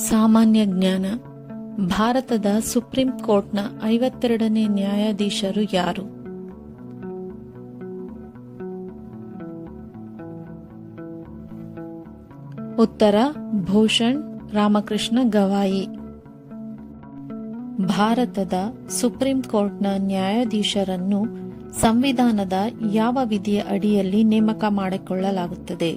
ಸಾಮಾನ್ಯ ಜ್ಞಾನ. ಭಾರತದ ಸುಪ್ರೀಂ ಕೋರ್ಟ್ನ 52ನೇ ನ್ಯಾಯಾಧೀಶರು ಯಾರು? ಉತ್ತರ ಭೂಷಣ್ ರಾಮಕೃಷ್ಣ ಗವಾಯಿ. ಭಾರತದ ಸುಪ್ರೀಂ ಕೋರ್ಟ್ನ ನ್ಯಾಯಾಧೀಶರನ್ನು ಸಂವಿಧಾನದ ಯಾವ ವಿಧಿಯ ಅಡಿಯಲ್ಲಿ ನೇಮಕ ಮಾಡಿಕೊಳ್ಳಲಾಗುತ್ತದೆ?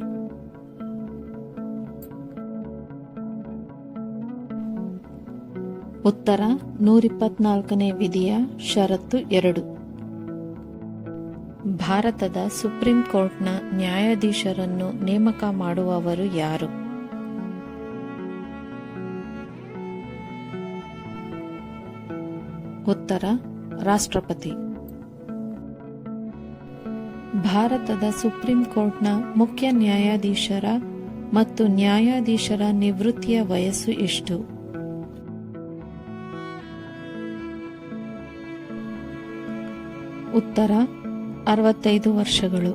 ಉತ್ತರ 124ನೇ ವಿಧಿಯ ಷರತ್ತು 2. ಭಾರತದ ಸುಪ್ರೀಂ ಕೋರ್ಟ್ನ ನ್ಯಾಯಾಧೀಶರನ್ನು ನೇಮಕ ಮಾಡುವವರು ಯಾರು? ಉತ್ತರ ರಾಷ್ಟ್ರಪತಿ. ಭಾರತದ ಸುಪ್ರೀಂ ಕೋರ್ಟ್ನ ಮುಖ್ಯ ನ್ಯಾಯಾಧೀಶರ ಮತ್ತು ನ್ಯಾಯಾಧೀಶರ ನಿವೃತ್ತಿಯ ವಯಸ್ಸು ಎಷ್ಟು? ಉತ್ತರ 65 ವರ್ಷಗಳು.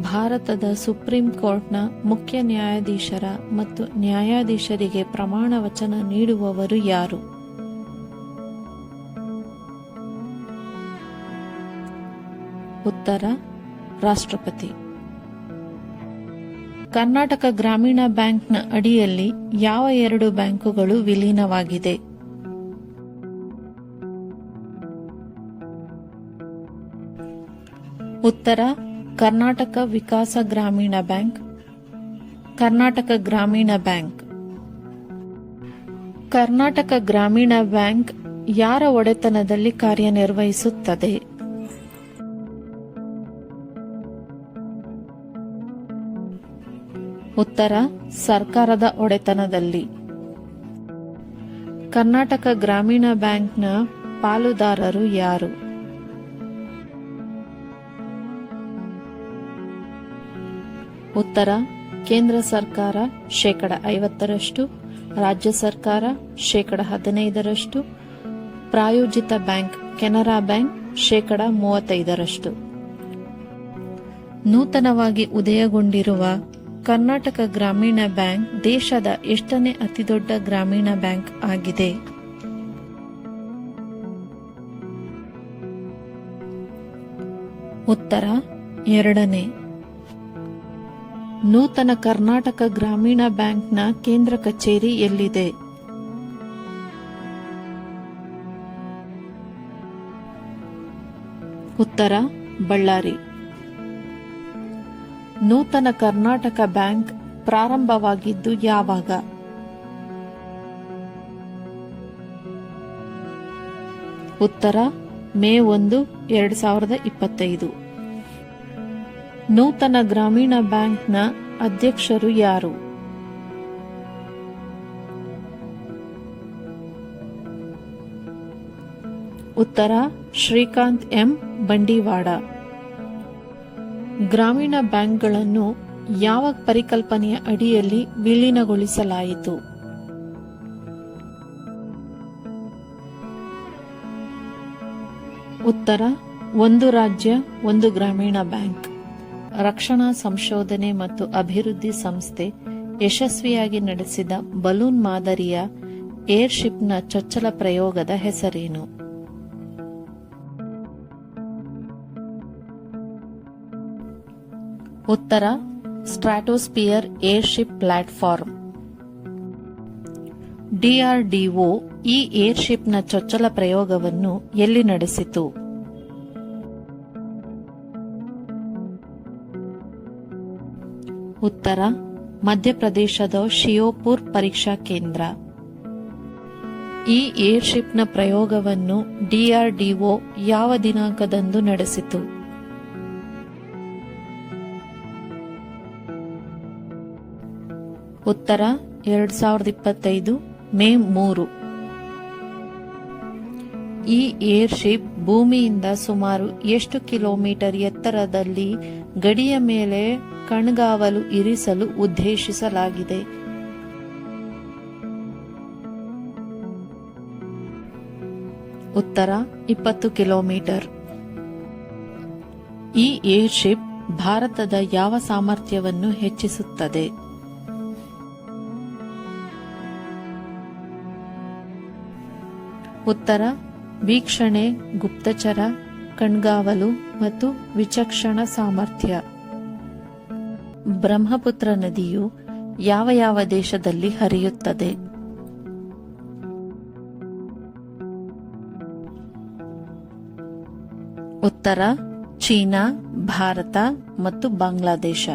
ಭಾರತದ ಸುಪ್ರೀಂ ಕೋರ್ಟ್ನ ಮುಖ್ಯ ನ್ಯಾಯಾಧೀಶರ ಮತ್ತು ನ್ಯಾಯಾಧೀಶರಿಗೆ ಪ್ರಮಾಣ ವಚನ ನೀಡುವವರು ಯಾರು? ಉತ್ತರ ರಾಷ್ಟ್ರಪತಿ. ಕರ್ನಾಟಕ ಗ್ರಾಮೀಣ ಬ್ಯಾಂಕ್ನ ಅಡಿಯಲ್ಲಿ ಯಾವ 2 ಬ್ಯಾಂಕುಗಳು ವಿಲೀನವಾಗಿದೆ? ಉತ್ತರ ಕರ್ನಾಟಕ ವಿಕಾಸ ಗ್ರಾಮೀಣ ಬ್ಯಾಂಕ್, ಕರ್ನಾಟಕ ಗ್ರಾಮೀಣ ಬ್ಯಾಂಕ್. ಕರ್ನಾಟಕ ಗ್ರಾಮೀಣ ಬ್ಯಾಂಕ್ ಯಾರ ಒಡೆತನದಲ್ಲಿ ಕಾರ್ಯನಿರ್ವಹಿಸುತ್ತದೆ? ಉತ್ತರ ಸರ್ಕಾರದ ಒಡೆತನದಲ್ಲಿ. ಕರ್ನಾಟಕ ಗ್ರಾಮೀಣ ಬ್ಯಾಂಕ್ನ ಪಾಲುದಾರರು ಯಾರು? ಉತ್ತರ ಕೇಂದ್ರ ಸರ್ಕಾರ 50%, ರಾಜ್ಯ ಸರ್ಕಾರ 15%, ಪ್ರಾಯೋಜಿತ ಬ್ಯಾಂಕ್ ಕೆನರಾ ಬ್ಯಾಂಕ್ 35%. ನೂತನವಾಗಿ ಉದಯಗೊಂಡಿರುವ ಕರ್ನಾಟಕ ಗ್ರಾಮೀಣ ಬ್ಯಾಂಕ್ ದೇಶದ ಎಷ್ಟನೇ ಅತಿದೊಡ್ಡ ಗ್ರಾಮೀಣ ಬ್ಯಾಂಕ್ ಆಗಿದೆ? ಉತ್ತರ 2ನೇ. ನೂತನ ಕರ್ನಾಟಕ ಗ್ರಾಮೀಣ ಬ್ಯಾಂಕ್ನ ಕೇಂದ್ರ ಕಚೇರಿ ಎಲ್ಲಿದೆ? ಉತ್ತರ ಬಳ್ಳಾರಿ. ನೂತನ ಕರ್ನಾಟಕ ಬ್ಯಾಂಕ್ ಪ್ರಾರಂಭವಾಗಿದ್ದು ಯಾವಾಗ? ಉತ್ತರ ಮೇ 1, 2025. ನೂತನ ಗ್ರಾಮೀಣ ಬ್ಯಾಂಕ್ನ ಅಧ್ಯಕ್ಷರು ಯಾರು? ಉತ್ತರ ಶ್ರೀಕಾಂತ್ ಎಂ ಬಂಡೀವಾಡ. ಗ್ರಾಮೀಣ ಬ್ಯಾಂಕ್ಗಳನ್ನು ಯಾವ ಪರಿಕಲ್ಪನೆಯ ಅಡಿಯಲ್ಲಿ ವಿಲೀನಗೊಳಿಸಲಾಯಿತು? ಉತ್ತರ ಒಂದು ರಾಜ್ಯ ಒಂದು ಗ್ರಾಮೀಣ ಬ್ಯಾಂಕ್. ರಕ್ಷಣಾ ಸಂಶೋಧನೆ ಮತ್ತು ಅಭಿವೃದ್ಧಿ ಸಂಸ್ಥೆ ಯಶಸ್ವಿಯಾಗಿ ನಡೆಸಿದ ಬಲೂನ್ ಮಾದರಿಯ ಏರ್ಶಿಪ್ನ ಚೊಚ್ಚಲ ಪ್ರಯೋಗದ ಹೆಸರೇನು? ಉತ್ತರ ಸ್ಟ್ರಾಟೋಸ್ಪಿಯರ್ ಏರ್ಶಿಪ್ ಪ್ಲಾಟ್ಫಾರ್ಮ್. ಡಿಆರ್ಡಿಒ ಈ ಏರ್ಶಿಪ್ನ ಚೊಚ್ಚಲ ಪ್ರಯೋಗವನ್ನು ಎಲ್ಲಿ ನಡೆಸಿತು? ಉತ್ತರ ಮಧ್ಯಪ್ರದೇಶದ ಶಿಯೋಪುರ್ ಪರೀಕ್ಷಾ ಕೇಂದ್ರ. ಈ ಏರ್ಶಿಪ್ನ ಪ್ರಯೋಗವನ್ನು ಡಿಆರ್ಡಿಒ ಯಾವ ದಿನಾಂಕದಂದು ನಡೆಸಿತು? ಉತ್ತರ 2025 ಮೇ 3. ಈ ಏರ್ಶಿಪ್ ಭೂಮಿಯಿಂದ ಸುಮಾರು ಎಷ್ಟು ಕಿಲೋಮೀಟರ್ ಎತ್ತರದಲ್ಲಿ ಗಡಿಯ ಮೇಲೆ ಕಣ್ಗಾವಲು ಇರಿಸಲು ಉದ್ದೇಶಿಸಲಾಗಿದೆ? ಉತ್ತರ 20 ಕಿಲೋಮೀಟರ್. ಈ ಏರ್ಶಿಪ್ ಭಾರತದ ಯಾವ ಸಾಮರ್ಥ್ಯವನ್ನು ಹೆಚ್ಚಿಸುತ್ತದೆ? ಉತ್ತರ ವೀಕ್ಷಣೆ, ಗುಪ್ತಚರ, ಕಣ್ಗಾವಲು ಮತ್ತು ವಿಚಕ್ಷಣ ಸಾಮರ್ಥ್ಯ. ಬ್ರಹ್ಮಪುತ್ರ ನದಿಯು ಯಾವ ಯಾವ ದೇಶದಲ್ಲಿ ಹರಿಯುತ್ತದೆ? ಉತ್ತರ ಚೀನಾ, ಭಾರತ ಮತ್ತು ಬಾಂಗ್ಲಾದೇಶ.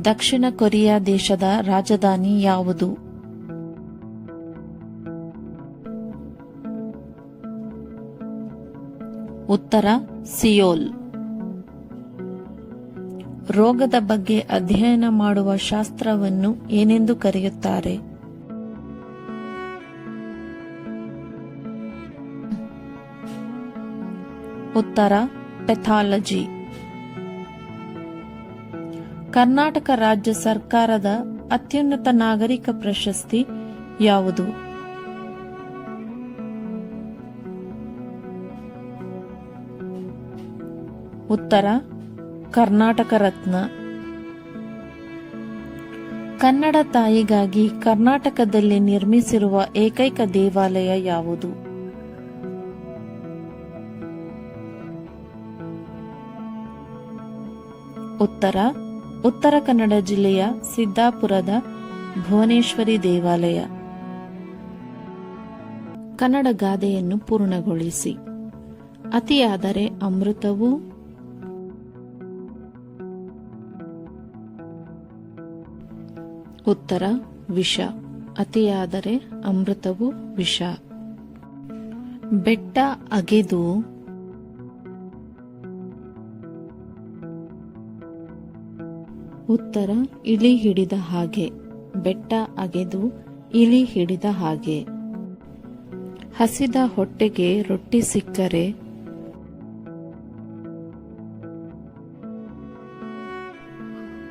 ದಕ್ಷಿಣ ಕೊರಿಯಾ ದೇಶದ ರಾಜಧಾನಿ ಯಾವುದು? ಉತ್ತರ ಸಿಯೋಲ್. ರೋಗದ ಬಗ್ಗೆ ಅಧ್ಯಯನ ಮಾಡುವ ಶಾಸ್ತ್ರವನ್ನು ಏನೆಂದು ಕರೆಯುತ್ತಾರೆ? ಉತ್ತರ ಪೆಥಾಲಜಿ. ಕರ್ನಾಟಕ ರಾಜ್ಯ ಸರ್ಕಾರದ ಅತ್ಯುನ್ನತ ನಾಗರಿಕ ಪ್ರಶಸ್ತಿ ಯಾವುದು? ಉತ್ತರ ಕರ್ನಾಟಕ ರತ್ನ. ಕನ್ನಡ ತಾಯಿಗಾಗಿ ಕರ್ನಾಟಕದಲ್ಲಿ ನಿರ್ಮಿಸಿರುವ ಏಕೈಕ ದೇವಾಲಯ ಯಾವುದು? ಉತ್ತರ ಉತ್ತರ ಕನ್ನಡ ಜಿಲ್ಲೆಯ ಸಿದ್ದಾಪುರದ ಭುವನೇಶ್ವರಿ ದೇವಾಲಯ. ಕನ್ನಡ ಗಾದೆಯನ್ನು ಪೂರ್ಣಗೊಳಿಸಿ. ಅತಿಯಾದರೆ ಅಮೃತವೂ ಉತ್ತರ ವಿಷ. ಅತಿಯಾದರೆ ಅಮೃತವು ವಿಷ. ಬೆಟ್ಟ ಅಗೆದು ಉತ್ತರ ಇಲಿ ಹಿಡಿದ ಹಾಗೆ. ಬೆಟ್ಟ ಅಗೆದು ಇಲಿ ಹಿಡಿದ ಹಾಗೆ. ಹಸಿದ ಹೊಟ್ಟೆಗೆ ರೊಟ್ಟಿ ಸಿಕ್ಕರೆ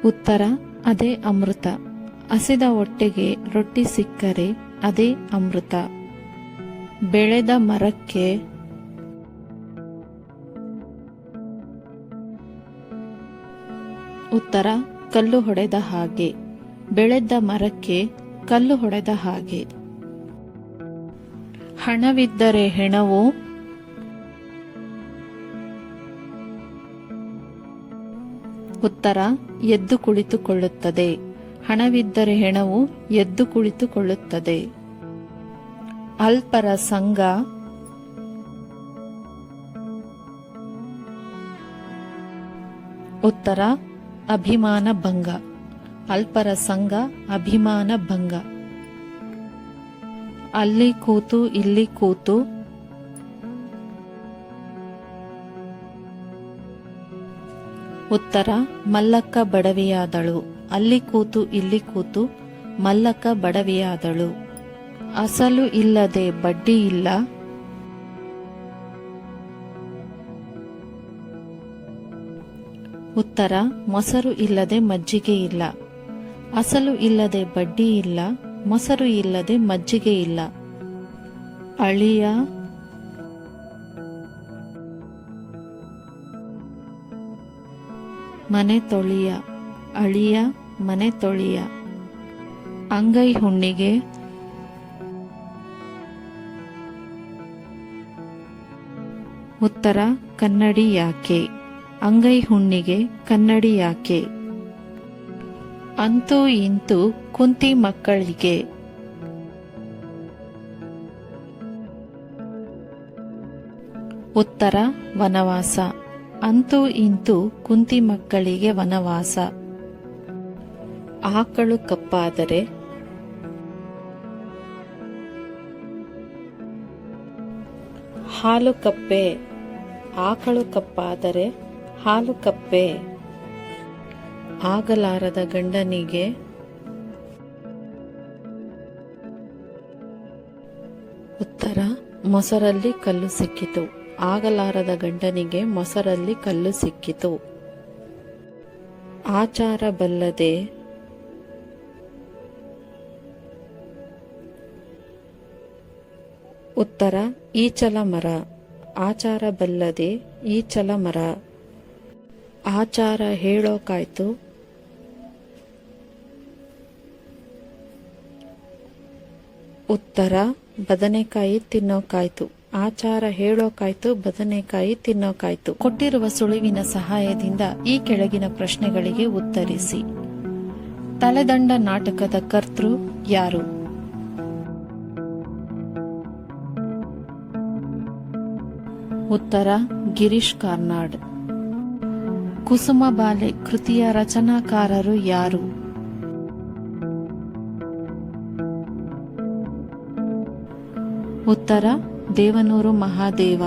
ಉತ್ತರ ಅದೇ ಅಮೃತ. ಹಸಿದ ಹೊಟ್ಟೆಗೆ ರೊಟ್ಟಿ ಸಿಕ್ಕರೆ ಅದೇ ಅಮೃತ. ಬೆಳೆದ ಮರಕ್ಕೆ ಉತ್ತರ ಕಲ್ಲು ಹೊಡೆದ ಹಾಗೆ. ಬೆಳೆದ ಮರಕ್ಕೆ ಕಲ್ಲು ಹೊಡೆದ ಹಾಗೆ. ಹಣವಿದ್ದರೆ ಹೆಣವು ಉತ್ತರ ಎದ್ದು ಕುಳಿತುಕೊಳ್ಳುತ್ತದೆ. ಹಣವಿದ್ದರೆ ಹೆಣವು ಎದ್ದು ಕುಳಿತುಕೊಳ್ಳುತ್ತದೆ. ಅಲ್ಪರ ಸಂಘ ಉತ್ತರ ಅಭಿಮಾನ ಭಂಗ. ಅಲ್ಪರ ಸಂಘ ಅಭಿಮಾನ ಭಂಗ. ಅಲ್ಲಿ ಕೂತು ಇಲ್ಲಿ ಕೂತು ಉತ್ತರ ಮಲ್ಲಕ್ಕ ಬಡವಿಯಾದಳು. ಅಲ್ಲಿ ಕೂತು ಇಲ್ಲಿ ಕೂತು ಮಲ್ಲಕ್ಕ ಬಡವಿಯಾದಳು. ಅಸಲು ಇಲ್ಲದೆ ಬಡ್ಡಿ ಇಲ್ಲ. ಉತ್ತರ ಮೊಸರು ಇಲ್ಲದೆ ಮಜ್ಜಿಗೆ ಇಲ್ಲ. ಅಸಲು ಇಲ್ಲದೆ ಬಡ್ಡಿ ಇಲ್ಲ, ಮೊಸರು ಇಲ್ಲದೆ ಮಜ್ಜಿಗೆ ಇಲ್ಲ. ಅಳಿಯ ಮನೆ ತೊಳಿಯ. ಅಳಿಯ ಮನೆ ತೊಳಿಯ. ಅಂಗೈ ಹುಣ್ಣಿಗೆ ಉತ್ತರ ಕನ್ನಡಿ ಯಾಕೆ. ಅಂಗೈ ಹುಣ್ಣಿಗೆ ಕನ್ನಡಿ ಯಾಕೆ. ಅಂತೂ ಇಂತೂ ಕುಂತಿ ಮಕ್ಕಳಿಗೆ ಉತ್ತರ ವನವಾಸ. ಅಂತೂ ಇಂತೂ ಕುಂತಿ ಮಕ್ಕಳಿಗೆ ವನವಾಸ. ಆಕಳು ಕಪ್ಪಾದರೆ ಹಾಲು ಕಪ್ಪೆ. ಆಕಳು ಕಪ್ಪಾದರೆ ಹಾಲು ಕಪ್ಪೆ. ಆಗಲಾರದ ಗಂಡನಿಗೆ ಉತ್ತರ ಮೊಸರಲ್ಲಿ ಕಲ್ಲು ಸಿಕ್ಕಿತು. ಆಗಲಾರದ ಗಂಡನಿಗೆ ಮೊಸರಲ್ಲಿ ಕಲ್ಲು ಸಿಕ್ಕಿತು. ಆಚಾರ ಬಲ್ಲದೆ ಉತ್ತರ ಈಚಲ ಮರ. ಆಚಾರ ಬಲ್ಲದೆ ಈಚಲ ಮರ. ಆಚಾರ ಹೇಳೋಕಾಯ್ತು. ಉತ್ತರ ಬದನೆಕಾಯಿ ತಿನ್ನೋಕಾಯ್ತು. ಆಚಾರ ಹೇಳೋಕಾಯ್ತು, ಬದನೆಕಾಯಿ ತಿನ್ನೋಕಾಯ್ತು. ಕೊಟ್ಟಿರುವ ಸುಳಿವಿನ ಸಹಾಯದಿಂದ ಈ ಕೆಳಗಿನ ಪ್ರಶ್ನೆಗಳಿಗೆ ಉತ್ತರಿಸಿ. ತಲೆದಂಡ ನಾಟಕದ ಕರ್ತೃ ಯಾರು? ಉತ್ತರ ಗಿರೀಶ್ ಕಾರ್ನಾಡ್. ಕುಸುಮಬಾಲೆ ಕೃತಿಯ ರಚನಾಕಾರರು ಯಾರು? ಉತ್ತರ ದೇವನೂರು ಮಹಾದೇವ.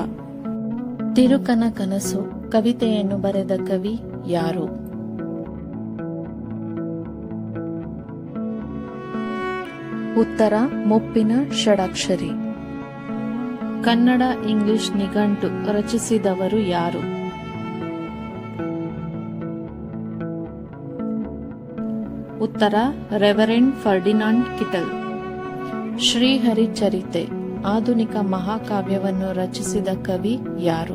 ತಿರುಕನ ಕನಸು ಕವಿತೆಯನ್ನು ಬರೆದ ಕವಿ ಯಾರು? ಉತ್ತರ ಮುಪ್ಪಿನ ಷಡಾಕ್ಷರಿ. ಕನ್ನಡ ಇಂಗ್ಲಿಷ್ ನಿಘಂಟು ರಚಿಸಿದವರು ಯಾರು? ಉತ್ತರ ರೆವರೆಂಡ್ ಫರ್ಡಿನಾಂಡ್ ಕಿಟಲ್. ಶ್ರೀಹರಿ ಚರಿತೆ ಆಧುನಿಕ ಮಹಾಕಾವ್ಯವನ್ನು ರಚಿಸಿದ ಕವಿ ಯಾರು?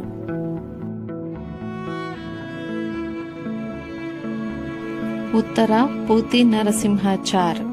ಉತ್ತರ ಪೂತಿ ನರಸಿಂಹಾಚಾರ್.